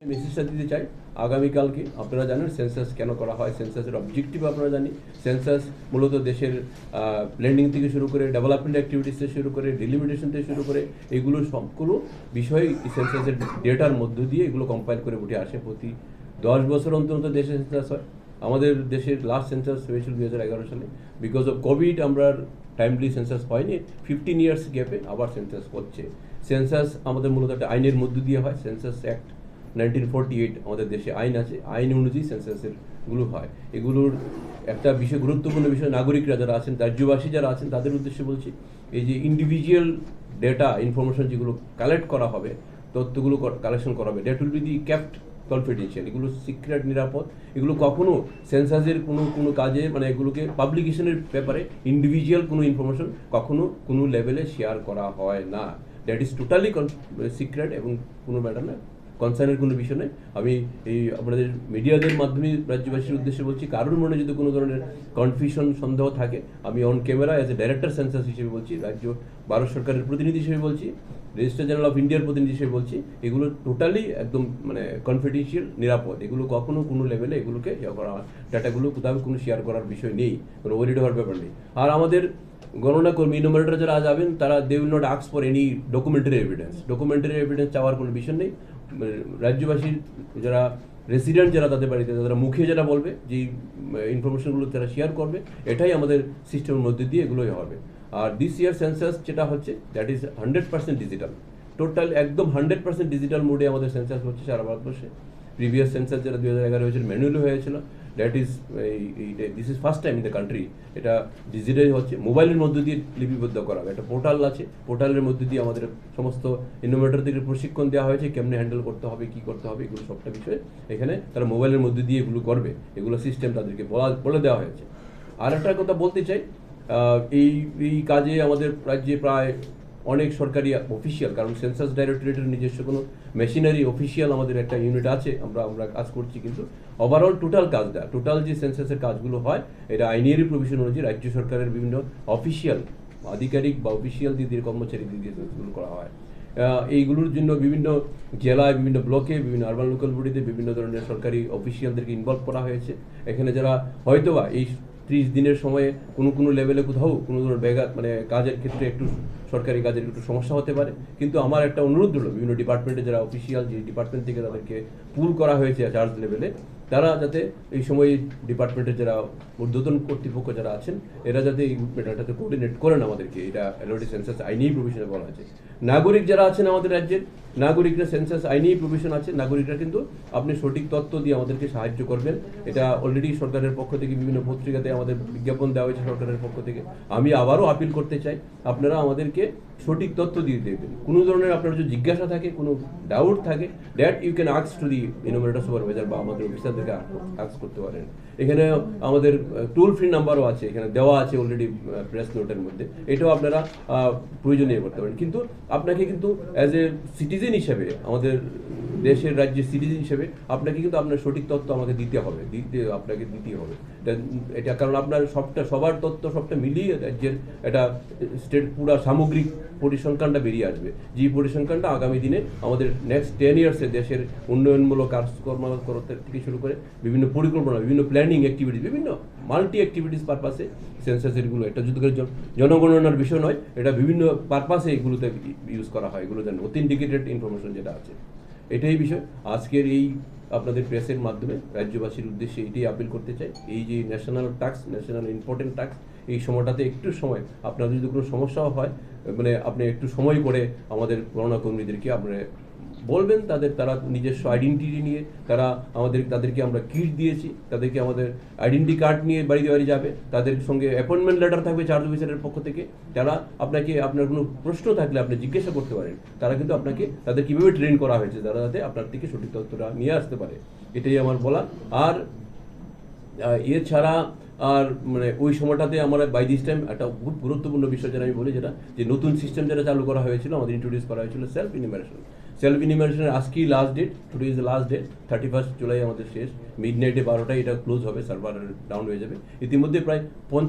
মেসেজটা দিতে চাই আগামীকালকে। আপনারা জানেন সেন্সাস কেন করা হয়, সেন্সাসের অবজেক্টিভ আপনারা জানি। সেন্সাস মূলত দেশের প্ল্যানিং থেকে শুরু করে ডেভেলপমেন্ট অ্যাক্টিভিটিস থেকে শুরু করে ডিলিমিটেশন থেকে শুরু করে এগুলো সবগুলো বিষয় সেন্সাসের ডেটার মধ্য দিয়ে এগুলো কম্পাইল করে উঠে আসে। প্রতি 10 বছর অন্তর দেশে সেন্সাস হয়। আমাদের দেশের লাস্ট সেন্সাস হয়েছিল 2011 সালে। বিকজ অফ কোভিড আমরা টাইমলি সেন্সাস হয়নি, 15 ইয়ার্স গ্যাপে আবার সেন্সাস হচ্ছে। সেন্সাস আমাদের মূলত একটা আইনের মধ্য দিয়ে হয়। সেন্সাস অ্যাক্ট 1948 আমাদের দেশে আইন আছে, আইন অনুযায়ী সেন্সাসের গুলো হয়। এগুলোর একটা বিষয়, গুরুত্বপূর্ণ বিষয়, নাগরিকরা যারা আছেন, রাজ্যবাসী যারা আছেন, তাদের উদ্দেশ্যে বলছি, এই যে ইন্ডিভিজুয়াল ডেটা ইনফরমেশন যেগুলো কালেক্ট করা হবে, তথ্যগুলো কালেকশন করা হবে, that will be the ক্যাপ্ট confidential. এগুলো সিক্রেট, নিরাপদ। এগুলো কখনো সেন্সাসের কোনো কাজে মানে এগুলোকে পাবলিকেশনের ব্যাপারে ইন্ডিভিজুয়াল কোনো ইনফরমেশন কখনো কোনো লেভেলে শেয়ার করা হয় না। দ্যাট ইজ টোটালি সিক্রেট এবং কোনো ম্যাটার না, কনসার্নের কোনো বিষয় নেই। আমি এই আপনাদের মিডিয়াদের মাধ্যমে রাজ্যবাসীর উদ্দেশ্যে বলছি, কারোর মনে যদি কোনো ধরনের কনফিউশন সন্দেহ থাকে, আমি on camera as a director census হিসেবে বলছি, রাজ্য ভারত সরকারের প্রতিনিধি হিসেবে বলছি, রেজিস্ট্রার জেনারেল অফ ইন্ডিয়ার প্রতিনিধি হিসেবে বলছি, এগুলো টোটালি একদম মানে কনফিডেন্সিয়াল, নিরাপদ। এগুলো কখনো কোনো লেভেলে এগুলোকে ইয়ে করা হয়, ডাটাগুলো কোথাও কোনো শেয়ার করার বিষয় নেই, কোনো ওয়ারিড হওয়ার ব্যাপার নেই। আর আমাদের গণনা কর্মী ইনোমিনেটর যারা যাবেন, তারা they will not ask for any documentary evidence. Documentary evidence চাওয়ার কোনো বিষয় নেই। রাজ্যবাসীর যারা রেসিডেন্ট যারা তাদের বাড়িতে, তারা মুখে যারা বলবে, যে ইনফরমেশনগুলো তারা শেয়ার করবে, এটাই আমাদের সিস্টেমের মধ্যে দিয়ে এগুলোই হবে। আর দিস ইয়ার সেন্সাস যেটা হচ্ছে, দ্যাট ইজ 100% ডিজিটাল। টোটাল একদম 100% ডিজিটাল মোডে আমাদের সেন্সাস হচ্ছে সারা ভারতবর্ষে। প্রিভিয়াস সেন্সাস যেটা 2011 হয়েছিল, ম্যানুয়ালি হয়েছিল, that is this is first time in the country এটা ডিজিটালি হচ্ছে। মোবাইলের মধ্যে দিয়ে লিপিবদ্ধ করা হবে, একটা পোর্টাল আছে, পোর্টালের মধ্যে দিয়ে আমাদের সমস্ত ইনোভেটরদেরকে প্রশিক্ষণ দেওয়া হয়েছে, কেমনে হ্যান্ডেল করতে হবে, কী করতে হবে, এগুলো সবটা বিষয়ে এখানে তারা মোবাইলের মধ্যে দিয়ে এগুলো করবে। এগুলো সিস্টেম তাদেরকে বলে দেওয়া হয়েছে। আর একটা কথা বলতে চাই, এই কাজে আমাদের রাজ্যে প্রায় অনেক সরকারি অফিসিয়াল, কারণ সেন্সাস ডাইরেক্টরেটের নিজস্ব কোনো মেশিনারি অফিসিয়াল আমাদের একটা ইউনিট আছে, আমরা কাজ করছি, কিন্তু ওভারঅল টোটাল যে সেন্সাসের কাজগুলো হয়, এটা আইনেরই প্রভিশন অনুযায়ী রাজ্য সরকারের বিভিন্ন অফিসিয়াল আধিকারিক বা অফিসিয়াল দিদির কর্মচারী দিয়ে সেন্সাসগুলো করা হয়। এইগুলোর জন্য বিভিন্ন জেলায়, বিভিন্ন ব্লকে, বিভিন্ন আরবান লোকাল বডিতে বিভিন্ন ধরনের সরকারি অফিসিয়ালদেরকে ইনভলভ করা হয়েছে। এখানে যারা হয়তোবা এই 30 দিনের সময়ে কোনো লেভেলে কোথাও কোনো ধরনের ব্যাঘাত, মানে কাজের ক্ষেত্রে একটু সরকারি কাজের একটু সমস্যা হতে পারে, কিন্তু আমার একটা অনুরোধ হলো বিভিন্ন ডিপার্টমেন্টে যারা অফিসিয়াল, যে ডিপার্টমেন্ট থেকে তাদেরকে পুল করা হয়েছে চার্জ লেভেলে, তারা যাতে এই সময় ডিপার্টমেন্টের যারা ঊর্ধ্বতন কর্তৃপক্ষ যারা আছেন, এরা যাতে এই ম্যাটারটাতে কোঅর্ডিনেট করেন আমাদেরকে। এটা অলরেডি সেন্সাস আইনেই প্রভিশনে বলা আছে। নাগরিক যারা আছেন আমাদের রাজ্যের, নাগরিকরা সেন্সাস আইনেই প্রভিশন আছে, নাগরিকরা কিন্তু আপনি সঠিক তথ্য দিয়ে আমাদেরকে সাহায্য করবেন। এটা অলরেডি সরকারের পক্ষ থেকে বিভিন্ন পত্রিকাতে আমাদের বিজ্ঞাপন দেওয়া হয়েছে সরকারের পক্ষ থেকে। আমি আবারও আপিল করতে চাই, আপনারা আমাদেরকে সঠিক তথ্য দিয়ে দেবেন। কোনো ধরনের আপনার যদি জিজ্ঞাসা থাকে, কোনো ডাউট থাকে, that you can ask to the enumerator supervisor বা আমাদের অফিসারদেরকে আস্ক করতে পারেন। এখানে আমাদের টোল ফ্রি নাম্বারও আছে, এখানে দেওয়া আছে অলরেডি প্রেস নোটের মধ্যে, এটাও আপনারা প্রয়োজনীয় করতে পারেন। কিন্তু আপনাকে কিন্তু অ্যাজ এ সিটিজেন হিসেবে, আমাদের দেশের রাজ্যের সিটিজেন হিসেবে আপনাকে কিন্তু আপনার সঠিক তথ্য আমাকে আপনাকে দিতে হবে। এটা কারণ আপনার সবার তথ্য সবটা মিলিয়ে রাজ্যের একটা স্টেট পুরা সামগ্রিক পরিসংখ্যানটা বেরিয়ে আসবে, যে পরিসংখ্যানটা আগামী দিনে আমাদের নেক্সট 10 ইয়ার্সে দেশের উন্নয়নমূলক কাজকর্ম থেকে শুরু করে বিভিন্ন পরিকল্পনা, বিভিন্ন প্ল্যানিং অ্যাক্টিভিটিস, বিভিন্ন মাল্টি অ্যাক্টিভিটিস পারপাসে সেন্সাসেরগুলো, এটা শুধু করে জনগণনার বিষয় নয়, এটা বিভিন্ন পারপাসে এগুলোতে ইউজ করা হয়। এগুলো জানেন অথেন্টিকেটেড ইনফরমেশন যেটা আছে, এটাই বিষয়। আজকের এই আপনাদের প্রেসের মাধ্যমে রাজ্যবাসীর উদ্দেশ্যে এটাই আপিল করতে চাই, এই যে ন্যাশনাল ইম্পর্টেন্ট টাস্ক, এই সময়টাতে একটু সময় আপনাদের যদি কোনো সমস্যাও হয়, মানে আপনি একটু সময় করে আমাদের গণনা কর্মীদেরকে আপনারা বলবেন, তারা নিজস্ব আইডেন্টিটি নিয়ে তাদেরকে আমরা কিট দিয়েছি, তাদেরকে আমাদের আইডেন্টি কার্ড নিয়ে বাড়ি যাবে, তাদের সঙ্গে অ্যাপয়েন্টমেন্ট লেটার থাকবে চার্জ অফিসারের পক্ষ থেকে। যারা আপনার কোনো প্রশ্ন থাকলে আপনি জিজ্ঞাসা করতে পারেন, তারা কিন্তু তাদের কীভাবে ট্রেন করা হয়েছে, তারা যাতে আপনার থেকে সঠিক তথ্যটা নিয়ে আসতে পারে, এটাই আমার বলা। আর এছাড়া আর মানে ওই সময়টাতে আমরা বাই দিস টাইম একটা খুব গুরুত্বপূর্ণ বিষয় যেটা আমি বলি, যে নতুন সিস্টেম যেটা চালু করা হয়েছিল, আমাদের ইন্ট্রোডিউস করা হয়েছিল সেলফ ইনিমারেশনের আজকেই last date, today is the last date, 31 জুলাই আমাদের শেষ। মিডনাইটে 12টায় এটা ক্লোজ হবে, সার্ভার ডাউন হয়ে যাবে। ইতিমধ্যে প্রায় 50